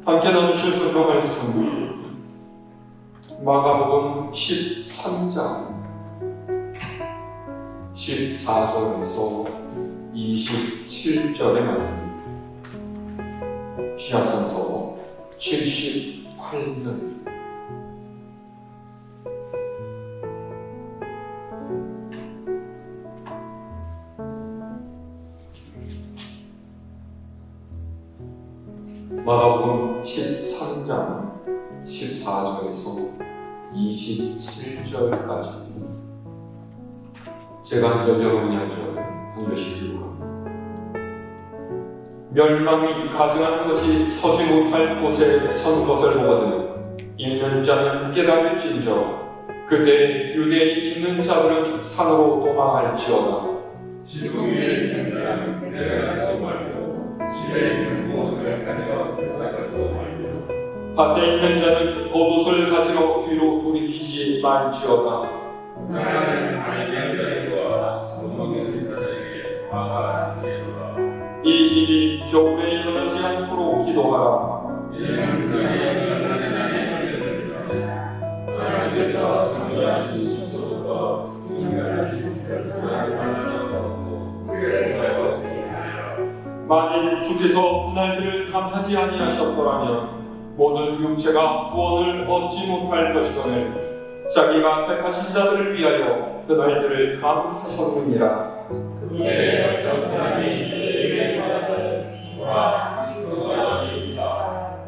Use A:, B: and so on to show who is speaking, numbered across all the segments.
A: 함께 나누실 성경 말씀 마가복음 13장 14절에서 27절의 말씀입니다. 시합선서 78년 마가복음 13장 14절에서 27절까지 제가 한 절, 여러분이 한 절씩 읽어갑니다. 멸망이 가증하는 것이 서지 못할 곳에 선 것을 보거든 읽는 자는 깨달을진저 그때 유대에 있는 자들은 산으로 도망할지어다.
B: 지붕 위에 있는 자는 내려가지도 말고 집에 있는 무엇을 가지러 들어가지도 말고
A: 밭에 있는 자는 겉옷을 가지러 뒤로 돌이키지 말지어다.
B: 나는 알면자들과 소망의 자들에게 화가 쓰리로다.
A: 이 일이 겨울에 일어나지 않도록 기도하라.
B: 이는 그의 연단의 날이 걸렸으나 하나님께서 정결하신 수도부터 지금까지 별도를 만나서 그를 배웠으리라.
A: 만일 주께서 그날들을 감하지 아니하셨더라면 모든 육체가 구원을 얻지 못할 것이거늘 자기가 택하신 자들을 위하여 그날들을 감하셨느니라.
B: 그의 어떤 사람이 그에게 말하되 보라 그리스도가 여기 있다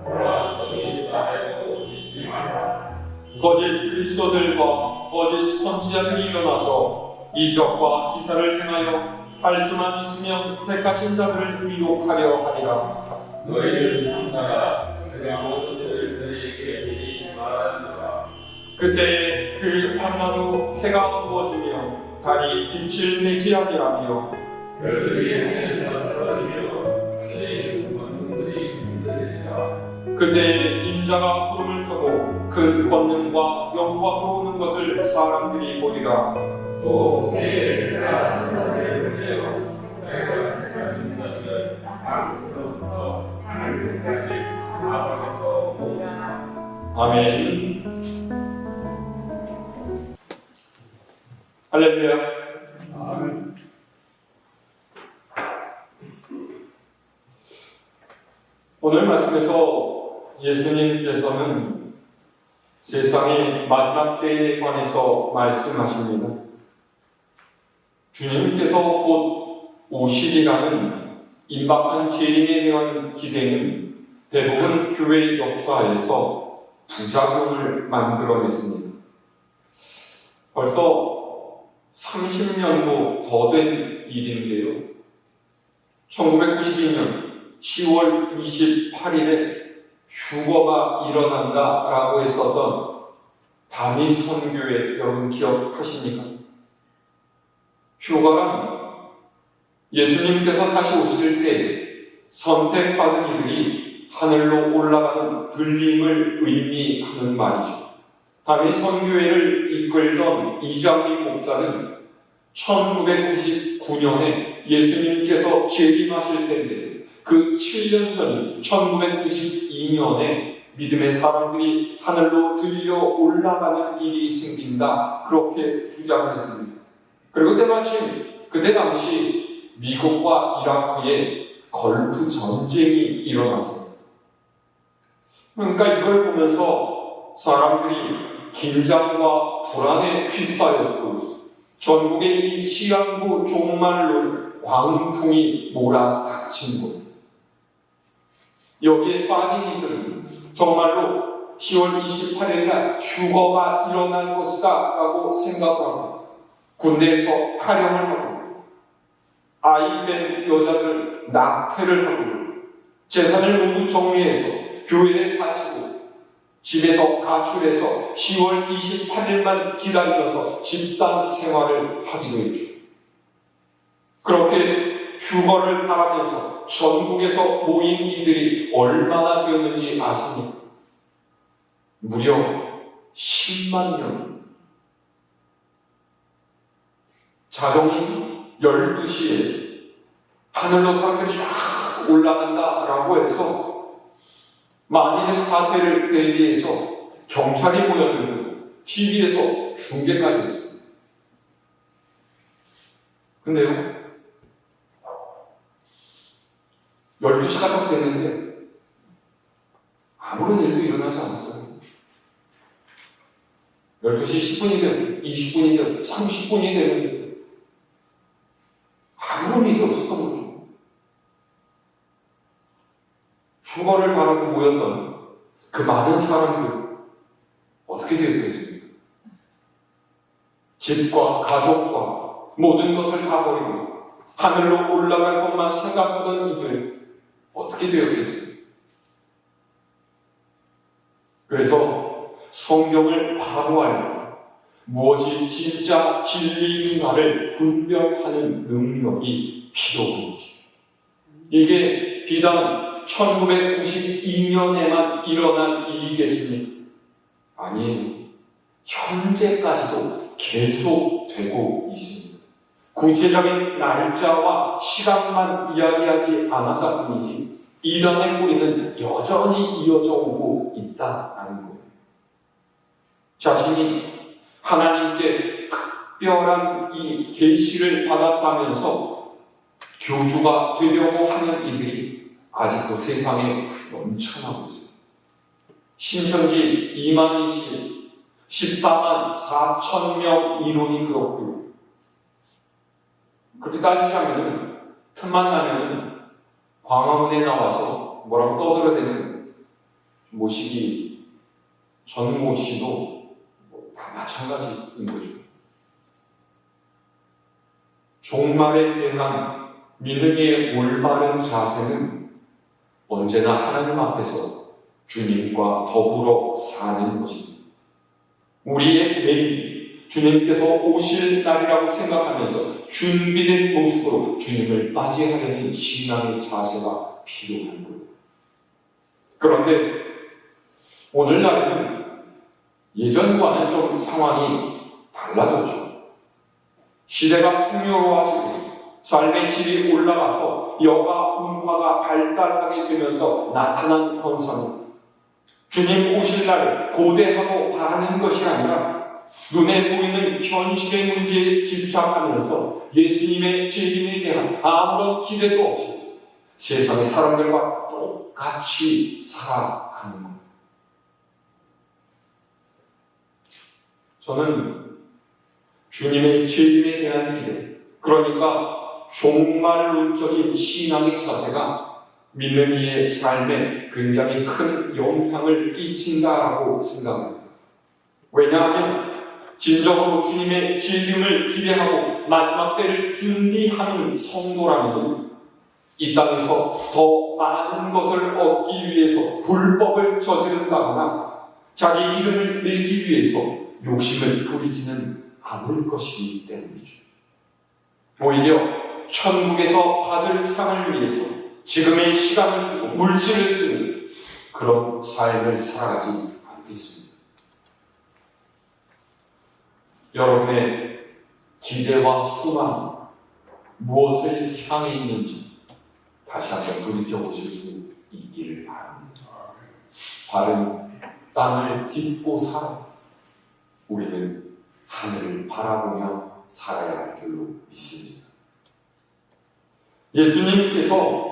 B: 보라 저기 있다 하여도 믿지 마라.
A: 거짓 그리스도들과 거짓 선지자들이 일어나서 이적과 기사를 행하여 할 수만 있으면 택하신 자들을 미혹하려 하리라.
B: 너희를 삼가라. 그가 모든 것을 너희에게 미리 말하노라.
A: 그때 그 한나루 해가 어두워지며 달이 빛을 내지 아니하며
B: 별들이 하늘에서 떨어지며 하늘의 문들이 흔들리리라.
A: 그때 인자가 구름을 타고 큰 권능과 영광으로 오는 것을 사람들이 보리라.
B: 또 내일 그가 천사들을 보내어 내가 택하신 자들을 땅으로부터 하늘까지 사방에서 모으리라.
A: 아멘. 할렐루야.
B: 아멘.
A: 오늘 말씀에서 예수님께서는 세상의 마지막 때에 관해서 말씀하십니다. 주님께서 곧 오시리라는 임박한 재림에 대한 기대는 대부분 교회 역사에서 부작용을 만들어냈습니다. 벌써 30년도 더 된 일인데요. 1992년 10월 28일에 휴거가 일어난다라고 했었던 다미 선교회 여러분 기억하십니까? 휴거란 예수님께서 다시 오실 때 선택받은 이들이 하늘로 올라가는 들림을 의미하는 말이죠. 다미 선교회를 이끌던 이장림 목사는 1999년에 예수님께서 재림하실 때인데 그 7년 전인 1992년에 믿음의 사람들이 하늘로 들려 올라가는 일이 생긴다 그렇게 주장을 했습니다. 그리고 그때 당시 미국과 이라크에 걸프 전쟁이 일어났습니다. 그러니까 이걸 보면서 사람들이 긴장과 불안에 휩싸였고 전국의 이 시한부 종말론 광풍이 몰아닥친 것. 여기에 빠진 이들은 정말로 10월 28일날 휴거가 일어날 것이다 라고 생각하고 군대에서 파령을 하고 아이된 여자들은 낙태를 하고 재산을 모두 정리해서 교회에 바치고 집에서 가출해서 10월 28일만 기다리면서 집단 생활을 하기로 했죠. 그렇게 휴거를 바라면서 전국에서 모인 이들이 얼마나 되었는지 아십니까? 무려 10만 명. 자정 12시에 하늘로 사람들이 쫙 올라간다라고 해서 만일의 사태를 대비해서 경찰이 모여들고 TV에서 중계까지 했습니다. 근데요, 12시가 딱 됐는데 아무런 일도 일어나지 않았어요. 12시 10분이든 20분이든 30분이 되는데 아무런 일이 없었던 거죠. 휴거를 바라고 모였던 그 많은 사람들 어떻게 되었겠습니까? 집과 가족과 모든 것을 다 버리고 하늘로 올라갈 것만 생각하던 이들 어떻게 되었겠습니까? 그래서 성경을 바로 알고 무엇이 진짜 진리인가를 분별하는 능력이 필요한 것이죠. 이게 비단 1992년에만 일어난 일이겠습니까? 아니에요. 현재까지도 계속되고 있습니다. 구체적인 날짜와 시간만 이야기하지 않았다 뿐이지 이단의 뿌리는 여전히 이어져 오고 있다라는 거예요. 자신이 하나님께 특별한 이 계시를 받았다면서 교주가 되려고 하는 이들이 아직도 세상에 넘쳐나고 있습니다. 신천지 2만이시 14만 4천 명 이론이 그렇고요. 그렇게 따지자면 틈만 나면 광화문에 나와서 뭐라고 떠들어대는 모시기 전모시도 다 마찬가지인 거죠. 종말에 대한 믿음의 올바른 자세는 언제나 하나님 앞에서 주님과 더불어 사는 것입니다. 우리의 매일 주님께서 오실 날이라고 생각하면서 준비된 모습으로 주님을 맞이하려는 신앙의 자세가 필요한 거예요. 그런데 오늘날에는 예전과는 좀 상황이 달라졌죠. 시대가 풍요로워지고 삶의 질이 올라가서 여가 문화가 발달하게 되면서 나타난 현상은 주님 오실 날 고대하고 바라는 것이 아니라 눈에 보이는 현실의 문제에 집착하면서 예수님의 재림에 대한 아무런 기대도 없이 세상의 사람들과 똑같이 살아가는 것. 저는 주님의 재림에 대한 기대, 그러니까 종말론적인 신앙의 자세가 믿는 이의 삶에 굉장히 큰 영향을 끼친다라고 생각합니다. 왜냐하면 진정으로 주님의 재림을 기대하고 마지막 때를 준비하는 성도라면 이 땅에서 더 많은 것을 얻기 위해서 불법을 저지른다거나 자기 이름을 내기 위해서 욕심을 부리지는 않을 것이기 때문이죠. 오히려 천국에서 받을 상을 위해서 지금의 시간을 쓰고 물질을 쓰는 그런 삶을 살아가지 않겠습니다. 여러분의 기대와 소망이 무엇을 향해 있는지 다시 한번 돌이켜보실 수 있기를 바랍니다. 바른 땅을 딛고 살아 우리는 하늘을 바라보며 살아야 할 줄로 믿습니다. 예수님께서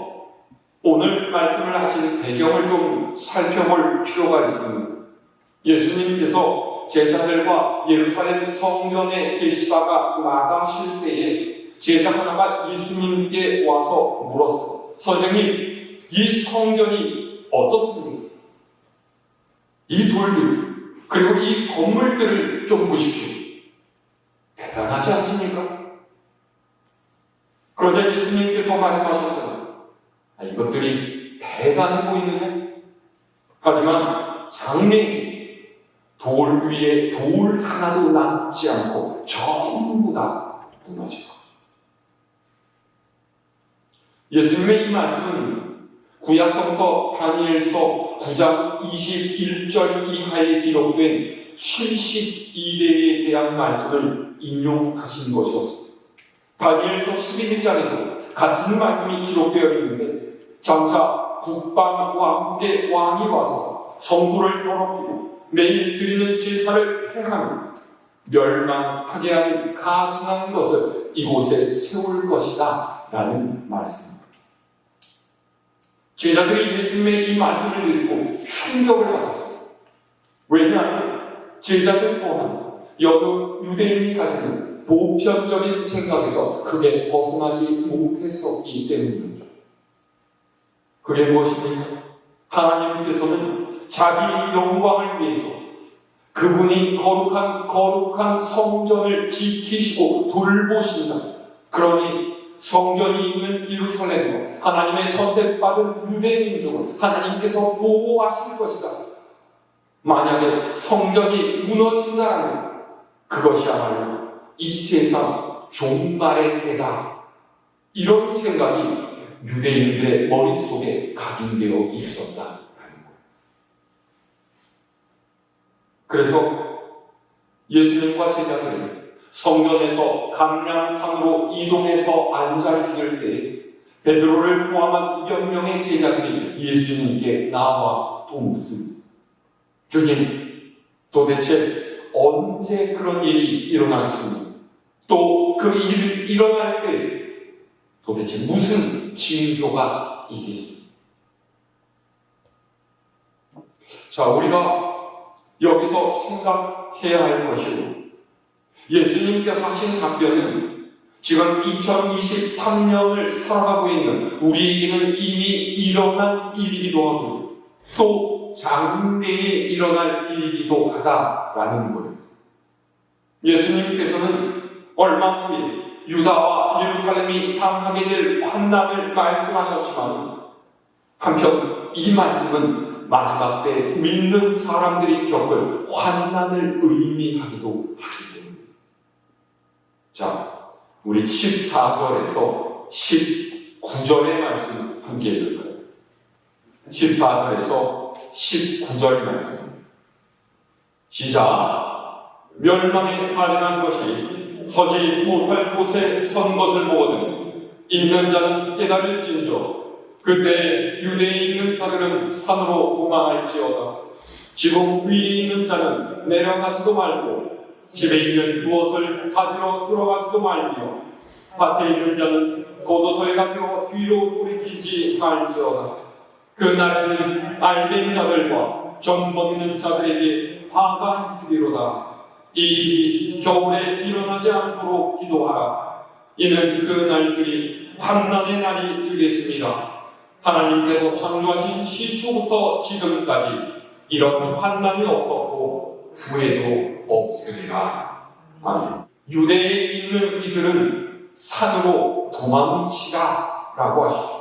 A: 오늘 말씀을 하신 배경을 좀 살펴볼 필요가 있습니다. 예수님께서 제자들과 예루살렘 성전에 계시다가 나가실 때에 제자 하나가 예수님께 와서 물었어요. 선생님, 이 성전이 어떻습니까? 이 돌들, 그리고 이 건물들을 좀 보십시오. 대단하지 않습니까? 그러자 예수님께서 말씀하셨어요. 이것들이 대단해 보이느냐? 하지만 장래에 돌 위에 돌 하나도 남지 않고 전부 다 무너질 것입니다. 예수님의 이 말씀은 구약성서 다니엘서 9장 21절 이하에 기록된 72대에 대한 말씀을 인용하신 것이었습니다. 다니엘서 11장에도 같은 말씀이 기록되어 있는데 장차 북방 왕국의 왕이 와서 성소를 더럽히고 매일 드리는 제사를 폐하며 멸망하게 하는 가증한 것을 이곳에 세울 것이다 라는 말씀입니다. 제자들이 예수님의 이 말씀을 듣고 충격을 받았어요. 왜냐하면 제자들 또한 여러 유대인이 가지는 보편적인 생각에서 크게 벗어나지 못했었기 때문이죠. 그게 무엇입니까? 하나님께서는 자기 영광을 위해서 그분이 거룩한 성전을 지키시고 돌보신다. 그러니 성전이 있는 예루살렘으로 하나님의 선택받은 유대민족을 하나님께서 보호하실 것이다. 만약에 성전이 무너진다면 그것이야말로 이 세상 종말의 때다. 이런 생각이 유대인들의 머릿속에 각인되어 있었다라는 거예요. 그래서 예수님과 제자들이 성전에서 감람산으로 이동해서 앉아있을 때 베드로를 포함한 몇 명의 제자들이 예수님께 나와 또 묻습니다. 주님, 도대체 언제 그런 일이 일어나겠습니까? 또 그 일이 일어날 때 도대체 무슨 징조가 있겠습니까? 자, 우리가 여기서 생각해야 할 것이고 예수님께서 하신 답변은 지금 2023년을 살아가고 있는 우리에게는 이미 일어난 일이기도 하고 또 장래에 일어날 일이기도 하다라는 거예요. 예수님께서는 얼마 후에 유다와 예루살렘이 당하게 될 환난을 말씀하셨지만 한편 이 말씀은 마지막 때 믿는 사람들이 겪을 환난을 의미하기도 하기 때문입니다. 자, 우리 14절에서 19절의 말씀 함께 읽을까요? 14절에서 19절 말씀 시작. 멸망에 빠져난 것이 서지 못할 곳에 선 것을 보거든 있는 자는 깨달을진저 그때 유대에 있는 자들은 산으로 도망할지어다. 지붕 위에 있는 자는 내려가지도 말고 집에 있는 무엇을 가지러 들어가지도 말며 밭에 있는 자는 겉옷을 가지러 뒤로 돌이키지 말지어다. 그날에는 알된 자들과 정먹이는 자들에게 화가 있으리로다. 이 일이 겨울에 일어나지 않도록 기도하라. 이는 그 날들이 환난의 날이 되겠습니다. 하나님께서 창조하신 시초부터 지금까지 이런 환난이 없었고 후에도 없으리라. 아멘. 유대에 있는 이들은 산으로 도망치라 라고 하시죠.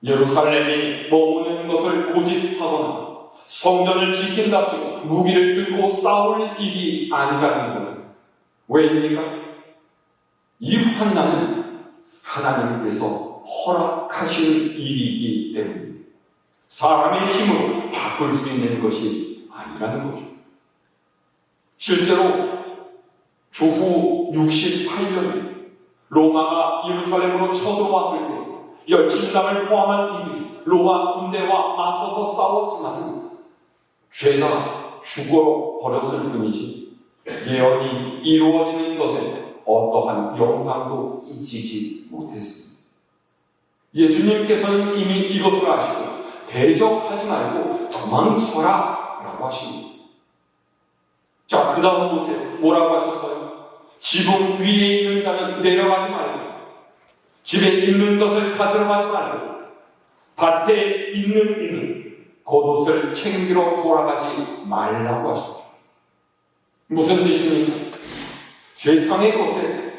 A: 예루살렘이 머무는 것을 고집하거나 성전을 지킨답시고 무기를 들고 싸울 일이 아니라는 것은 왜입니까? 이 환난은 하나님께서 허락하시는 일이기 때문입니다. 사람의 힘으로 바꿀 수 있는 것이 아니라는 거죠. 실제로 주후 68년 로마가 예루살렘으로 쳐들어왔을 때 열심당을 포함한 이들이 로마 군대와 맞서서 싸웠지만 죄가 죽어버렸을 뿐이지 예언이 이루어지는 것에 어떠한 영향도 끼치지 못했습니다. 예수님께서는 이미 이것을 아시고 대적하지 말고 도망쳐라 라고 하십니다. 자, 그 다음 보세요. 뭐라고 하셨어요? 지붕 위에 있는 자는 내려가지 말고 집에 있는 것을 가져가지 말고 밭에 있는 이는 겉옷을 챙기러 돌아가지 말라고 하십니다. 무슨 뜻입니까? 세상의 것에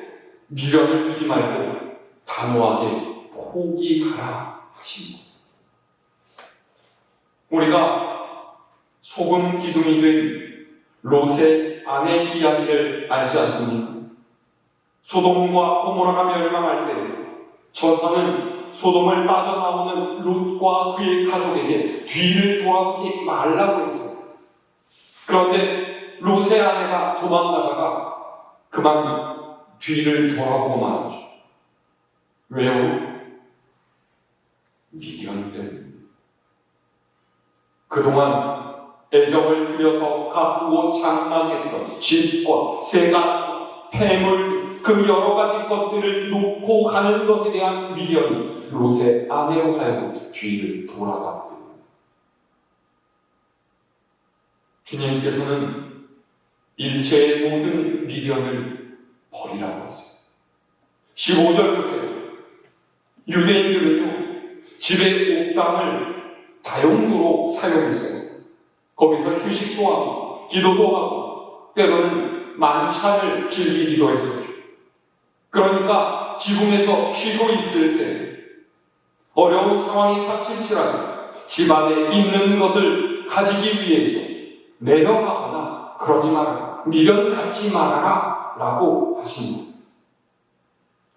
A: 미련을 두지 말고 단호하게 포기하라 하십니다. 우리가 소금 기둥이 된 롯의 아내 이야기를 알지 않습니까? 소돔과 고모라가 멸망할 때 천사는 소돔을 빠져나오는 롯과 그의 가족에게 뒤를 돌아보지 말라고 했어요. 그런데 롯의 아내가 도망가다가 그만 뒤를 돌아보고 말았죠. 왜요? 미련 때문입니다. 그동안 애정을 들여서 가꾸고 장만했던 집과 세간, 폐물, 그 여러 가지 것들을 놓고 가는 것에 대한 미련이 롯의 아내로 하여금 뒤를 돌아가고 있습니다. 주님께서는 일체의 모든 미련을 버리라고 하세요. 15절 보세요. 유대인들은요, 집의 옥상을 다용도로 사용했어요. 거기서 휴식도 하고 기도도 하고 때로는 만찬을 즐기기도 했었죠. 그러니까 지붕에서 쉬고 있을 때 어려운 상황이 닥칠지라도 집안에 있는 것을 가지기 위해서 내려가거나 그러지 마라, 미련 갖지 말아라 라고 하십니다.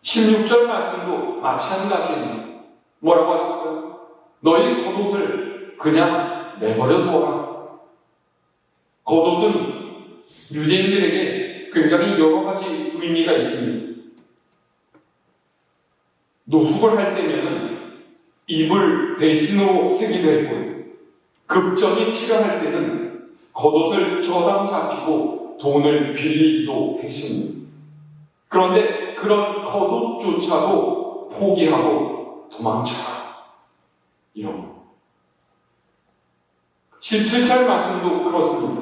A: 16절 말씀도 마찬가지입니다. 뭐라고 하셨어요? 너희 겉옷을 그냥 내버려 두어라. 겉옷은 유대인들에게 굉장히 여러 가지 의미가 있습니다. 노숙을 할 때면은 이불 대신으로 쓰기도 했고요. 급전이 필요할 때는 겉옷을 저당 잡히고 돈을 빌리기도 했습니다. 그런데 그런 겉옷조차도 포기하고 도망쳐라. 이런 거. 17절 말씀도 그렇습니다.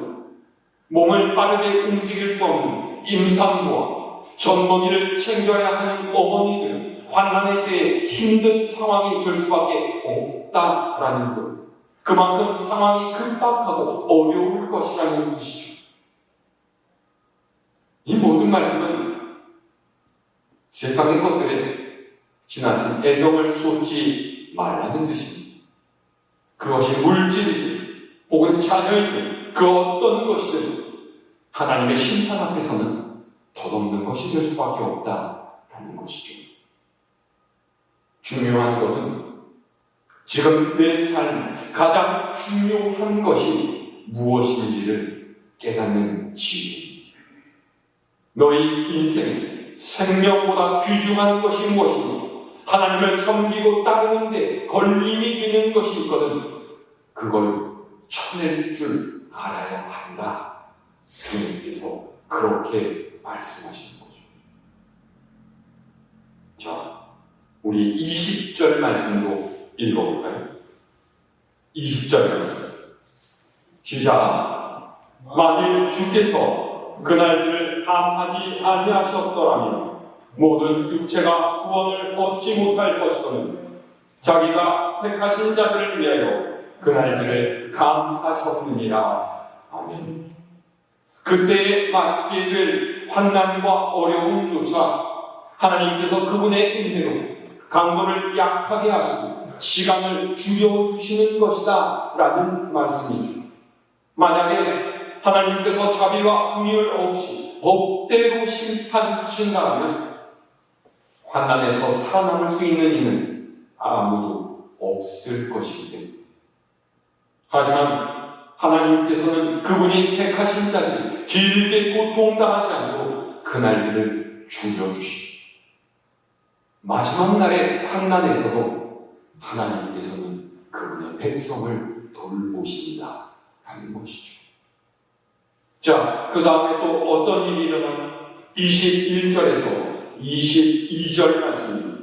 A: 몸을 빠르게 움직일 수 없는 임산부와 젖먹이를 챙겨야 하는 어머니들은 환난의 때에 힘든 상황이 될 수밖에 없다라는 것. 그만큼 상황이 급박하고 어려울 것이라는 뜻이죠. 이 모든 말씀은 세상의 것들에 지나친 애정을 쏟지 말라는 뜻입니다. 그것이 물질이든 혹은 자녀이든 그 어떤 것이든 하나님의 심판 앞에서는 덧없는 것이 될 수밖에 없다라는 것이죠. 중요한 것은 지금 내 삶 가장 중요한 것이 무엇인지를 깨닫는 지혜입니다. 너희 인생에 생명보다 귀중한 것이 무엇이며 하나님을 섬기고 따르는데 걸림이 되는 것이 있거든 그걸 쳐낼 줄 알아야 한다. 주님께서 그렇게 말씀하시는 거죠. 자, 우리 20절 말씀도 읽어볼까요? 20절 말씀. 시작. 만일 주께서 그날들을 감하지 아니하셨더라면 모든 육체가 구원을 얻지 못할 것이거든 자기가 택하신 자들을 위하여 그날들을 감하셨느니라. 아멘. 그때에 맞게 될 환난과 어려움조차 하나님께서 그분의 은혜로 강도를 약하게 하시고 시간을 줄여주시는 것이다 라는 말씀이죠. 만약에 하나님께서 자비와 긍휼 없이 법대로 심판하신다면 환난에서 살아남을 수 있는 이는 아무도 없을 것이기 때문에 하지만 하나님께서는 그분이 택하신 자들이 길게 고통당하지 않도록 그날들을 줄여주시고 마지막 날의 환난에서도 하나님께서는 그분의 백성을 돌보신다라는 것이죠. 자, 그 다음에 또 어떤 일이 일어나면 21절에서 22절 말씀입니다.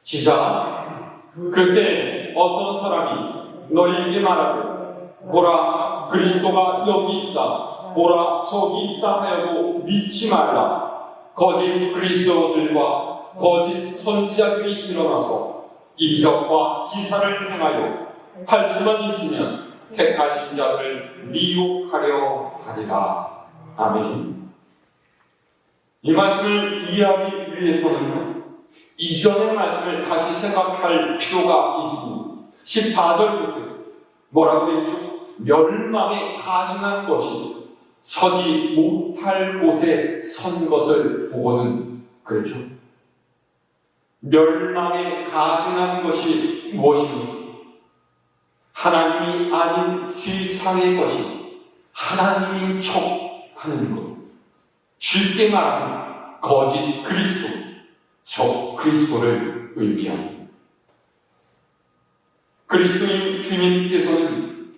A: 시작. 그때 어떤 사람이 너희에게 말하되 보라 그리스도가 여기 있다 보라 저기 있다 하여도 믿지 말라. 거짓 그리스도들과 거짓 선지자들이 일어나서 이적과 기사를 행하여 할 수만 있으면 택하신 자들을 미혹하려 하리라. 아멘. 이 말씀을 이해하기 위해서는 이전의 말씀을 다시 생각할 필요가 있습니다. 14절 보세요. 뭐라고 되어 있죠? 멸망에 가증한 것이 서지 못할 곳에 선 것을 보거든. 그렇죠? 멸망에 가증한 것이 무엇입니까? 하나님이 아닌 세상의 것이 하나님인 척 하는 것. 쉽게 말하면 거짓 그리스도, 적 그리스도를 의미합니다. 그리스도인 주님께서는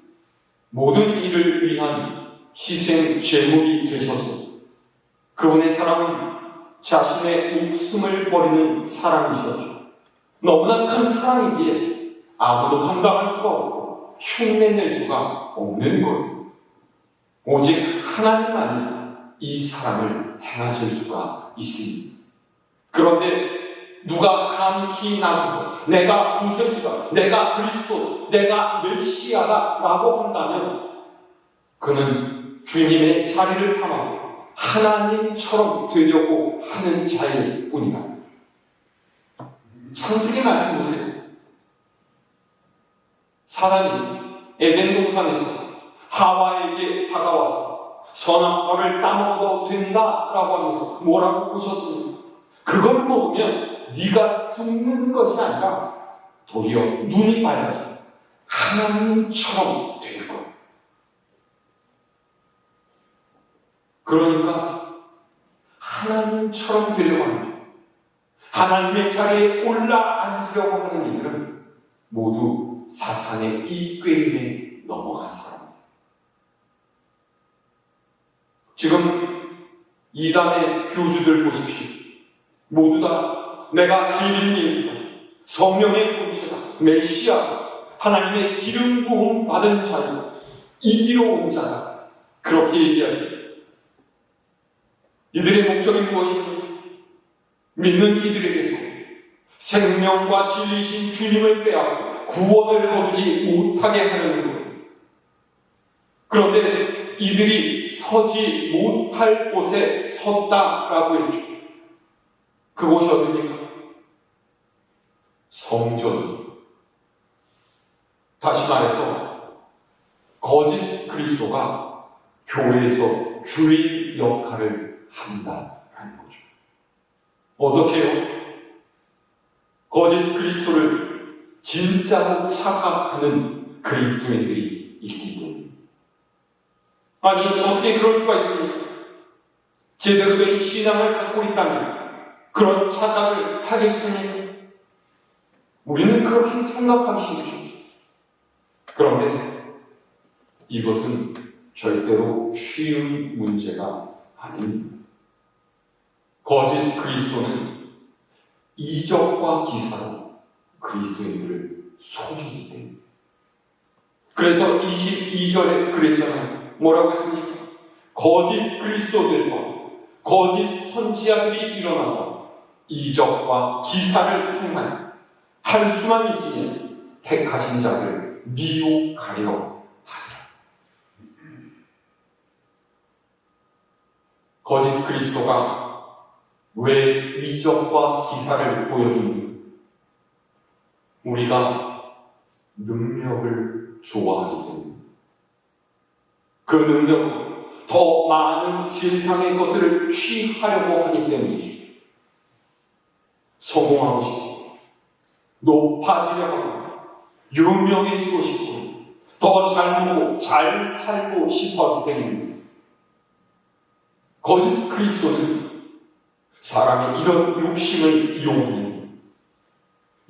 A: 모든 일을 위한 희생 제물이 되셔서 그분의 사랑은 자신의 목숨을 버리는 사랑이셨죠. 너무나 큰 사랑이기에 아무도 감당할 수가 없고 흉내낼 수가 없는 거예요. 오직 하나님만이 이 사랑을 행하실 수가 있습니다. 그런데 누가 감히 나서서 내가 구세주다, 내가 그리스도, 내가 메시아다 라고 한다면 그는 주님의 자리를 탐하고 하나님처럼 되려고 하는 자일 뿐이다. 창세기 말씀 보세요. 사단이 에덴 동산에서 하와에게 다가와서 선악과를 따먹어도 된다라고 하면서 뭐라고 보셨습니까? 그걸 먹으면 네가 죽는 것이 아니라 도리어 눈이 밝아져 하나님처럼 될 거야. 그러니까 하나님처럼 되려고 하는 거야. 하나님의 자리에 올라앉으려고 하는 이들은 모두 사탄의 이 꾀임에 넘어간 사람입니다. 지금 이단의 교주들 보십시오. 모두 다 내가 진리인 예수다, 성령의 본체다, 메시아다, 하나님의 기름 부음 받은 자이다, 이기로 온 자다, 그렇게 얘기하죠. 이들의 목적이 무엇입니까? 믿는 이들에게서 생명과 진리신 주님을 빼앗고 구원을 거두지 못하게 하는 거예요. 그런데 이들이 서지 못할 곳에 섰다라고 했죠. 그곳이 어디입니까? 성전. 다시 말해서 거짓 그리스도가 교회에서 주인 역할을 한다라는 거죠. 어떻게요? 거짓 그리스도를 진짜로 착각하는 그리스도인들이 있기 때문에. 아니, 어떻게 그럴 수가 있습니까? 제대로 된 신앙을 갖고 있다면 그런 착각을 하겠습니까? 우리는 그렇게 생각할 수 있죠. 그런데 이것은 절대로 쉬운 문제가 아닙니다. 거짓 그리스도는 이적과 기사로 그리스도인들을 속이기 때문에. 그래서 22절에 그랬잖아요. 뭐라고 했습니까? 거짓 그리스도들과 거짓 선지자들이 일어나서 이적과 기사를 행하여 할 수만 있으면 택하신 자를 미혹하려 하리라. 거짓 그리스도가 왜 이적과 기사를 보여줍니까? 우리가 능력을 좋아하기 때문에. 그 능력은 더 많은 세상의 것들을 취하려고 하기 때문이죠. 성공하고 싶고, 높아지려고 하고, 유명해지고 싶고, 더 잘 먹고 잘 살고 싶어 하기 때문입니다. 거짓 그리스도는 사람의 이런 욕심을 이용합니다.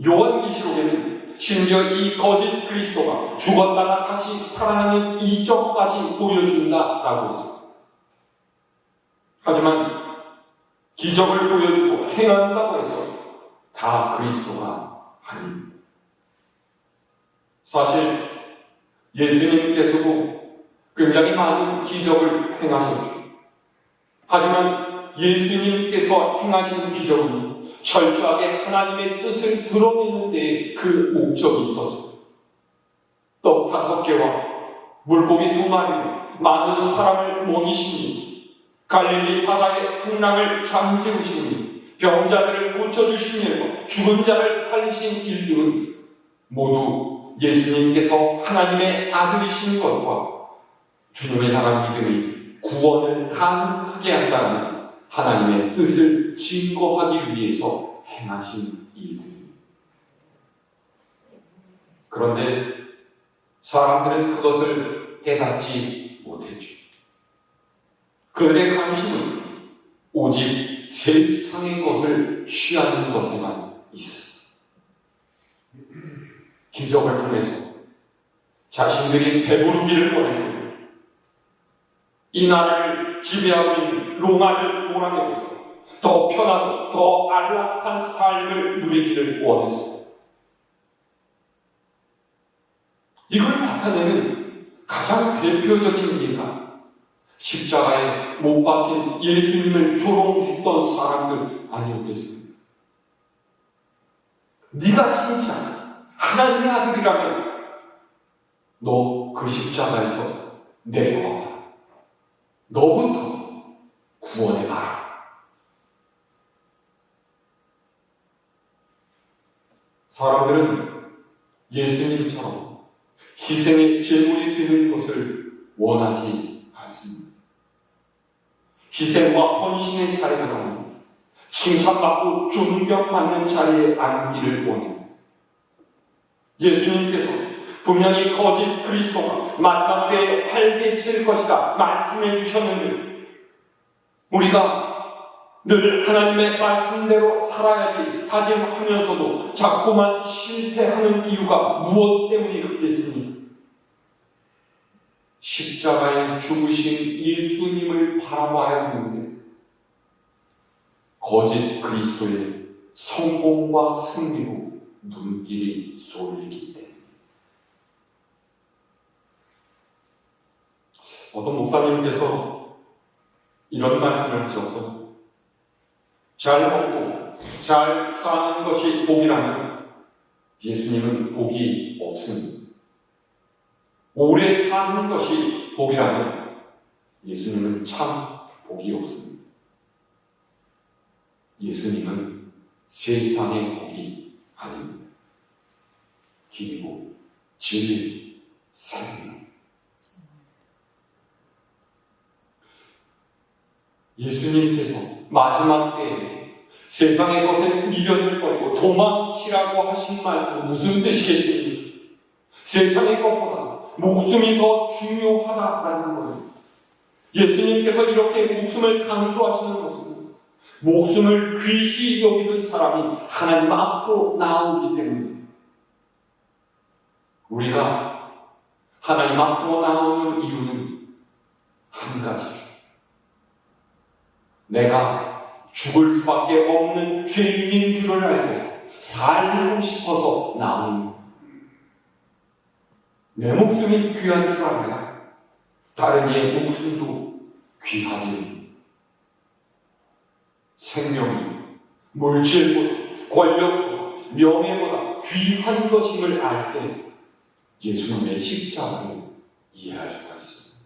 A: 요한계시록에는 심지어 이 거짓 그리스도가 죽었다가 다시 살아나는 이적까지 보여준다라고 했습니다. 하지만 기적을 보여주고 행한다고 해서 다 그리스도가 아닙니다. 사실 예수님께서도 굉장히 많은 기적을 행하셨죠. 하지만 예수님께서 행하신 기적은 철저하게 하나님의 뜻을 드러내는 데 그 목적이 있었습니다. 떡 5개와 물고기 2마리로 많은 사람을 먹이시니, 갈릴리 바다의 풍랑을 잠재우시니, 병자들을 고쳐주시며 죽은 자를 살리신 일들은 모두 예수님께서 하나님의 아들이신 것과 주님을 향한 믿음이 구원을 가능하게 한다는 하나님의 뜻을 증거하기 위해서 행하신 일들입니다. 그런데 사람들은 그것을 깨닫지 못했죠. 그들의 관심은 오직 세상의 것을 취하는 것에만 있었어요. 기적을 통해서 자신들이 배부르기를 원했고 이 나라를 지배하고 있는 로마를 몰아내고서 더 편하고 더 안락한 삶을 누리기를 원했습니다. 이걸 나타내는 가장 대표적인 예가 십자가에 못 박힌 예수님을 조롱했던 사람들 아니었겠습니까? 네가 진짜 하나님의 아들이라면 너 그 십자가에서 내려와봐. 너부터 구원해봐라. 사람들은 예수님처럼 희생의 제물이 되는 것을 원하지 않습니다. 희생과 헌신의 자리보다는 칭찬받고 존경받는 자리에 앉기를 원해요. 예수님께서 분명히 거짓 그리스도가 마지막 때에 활개칠 것이다 말씀해 주셨는데 우리가 늘 하나님의 말씀대로 살아야지 다짐하면서도 자꾸만 실패하는 이유가 무엇 때문이겠습니까? 십자가에 죽으신 예수님을 바라봐야 하는데 거짓 그리스도의 성공과 승리로 눈길이 쏠리기 때문에 어떤 목사님께서 이런 말씀을 하셔서 잘 먹고 잘 사는 것이 복이라면 예수님은 복이 없습니다. 오래 사는 것이 복이라면 예수님은 참 복이 없습니다. 예수님은 세상의 복이 아닙니다. 길이고 진리, 생명. 예수님께서 마지막 때에 세상의 것에 미련을 버리고 도망치라고 하신 말씀 무슨 뜻이겠습니까? 세상의 것보다 목숨이 더 중요하다라는 거예요. 예수님께서 이렇게 목숨을 강조하시는 것은 목숨을 귀히 여기는 사람이 하나님 앞으로 나오기 때문에 우리가 하나님 앞으로 나오는 이유는 한 가지. 내가 죽을 수밖에 없는 죄인인 줄을 알고서 살고 싶어서 나오는 내 목숨이 귀한 줄 알아야 다른 이의 목숨도 귀하니 생명이 물질보다 권력보다 명예보다 귀한 것임을 알 때 예수님의 십자가를 이해할 수가 있습니다.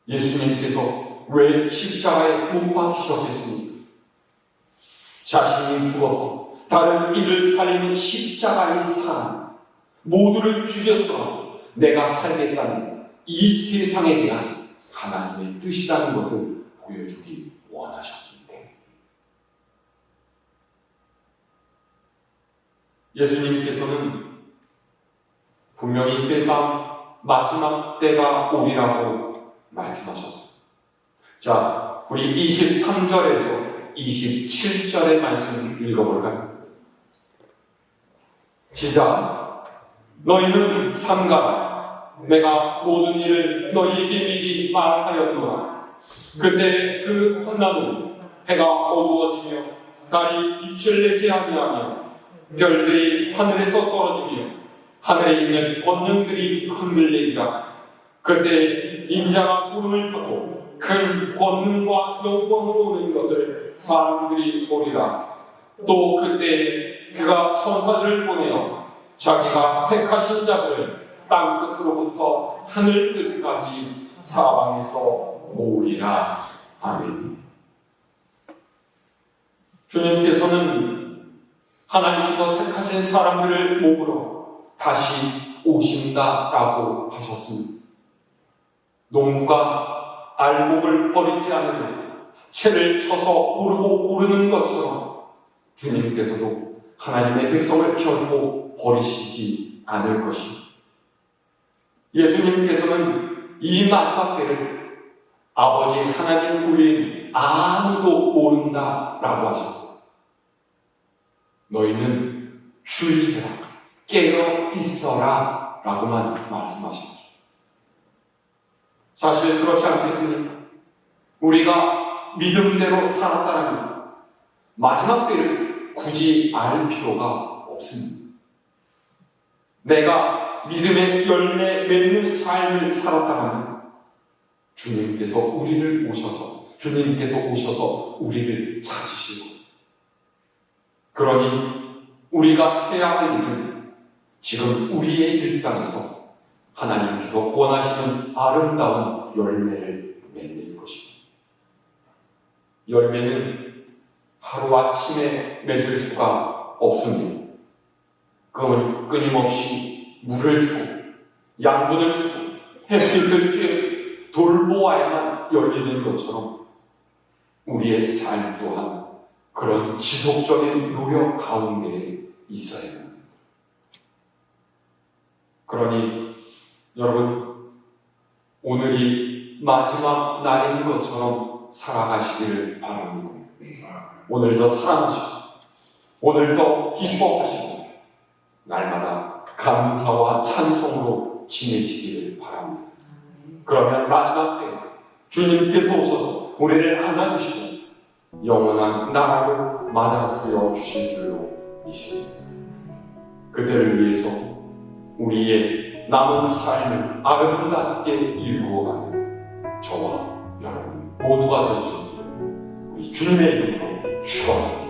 A: 예수님께서 왜 십자가에 못 박히셨겠습니까? 자신이 죽어서 다른 이를 살리는 십자가의 삶, 모두를 죽여서 내가 살겠다는 이 세상에 대한 하나님의 뜻이라는 것을 보여주기 원하셨기 때문에 예수님께서는 분명히 세상 마지막 때가 오리라고 말씀하셨습니다. 자, 우리 23절에서 27절의 말씀을 읽어볼까요? 시작. 너희는 삼가라. 내가 모든 일을 너희에게 미리 말하였노라. 그때 그 헛나무 해가 어두워지며 달이 빛을 내지 아니하며 별들이 하늘에서 떨어지며 하늘에 있는 권능들이 흔들리리라. 그때 인자가 구름을 타고 큰 권능과 영광으로 오는 것을 사람들이 보리라. 또 그때 그가 천사들을 보내어 자기가 택하신 자들을 땅 끝으로부터 하늘 끝까지 사방에서 모으리라. 아멘. 주님께서는 하나님께서 택하신 사람들을 모으러 다시 오신다라고 하셨습니다. 농부가 알곡을 버리지 않으려 채를 쳐서 고르고 고르는 것처럼 주님께서도 하나님의 백성을 결코 버리시지 않을 것입니다. 예수님께서는 이 마지막 때를 아버지 하나님 외에는 아무도 모른다라고 하셨어요. 너희는 주의해라. 깨어 있어라 라고만 말씀하신 거죠. 사실 그렇지 않겠습니까? 우리가 믿음대로 살았다면 마지막 때를 굳이 알 필요가 없습니다. 내가 믿음의 열매 맺는 삶을 살았다면 주님께서 오셔서 우리를 찾으시고, 그러니 우리가 해야 할 일은 지금 우리의 일상에서 하나님께서 원하시는 아름다운 열매를 맺는 것입니다. 열매는 하루아침에 맺을 수가 없습니다. 그건 끊임없이 물을 주고 양분을 주고 햇빛을 쬐주고 돌보아야만 열리는 것처럼 우리의 삶 또한 그런 지속적인 노력 가운데에 있어야 합니다. 그러니 여러분, 오늘이 마지막 날인 것처럼 살아가시기를 바랍니다. 오늘도 사랑하시고 오늘도 기뻐하시고 날마다 감사와 찬송으로 지내시기를 바랍니다. 그러면 마지막 때 주님께서 오셔서 우리를 안아주시고 영원한 나라로 맞아들여 주실 줄로 믿습니다. 그때를 위해서 우리의 남은 삶을 아름답게 이루어가는 저와 여러분 모두가 될 수 있기를 우리 주님의 이름으로 축원합니다.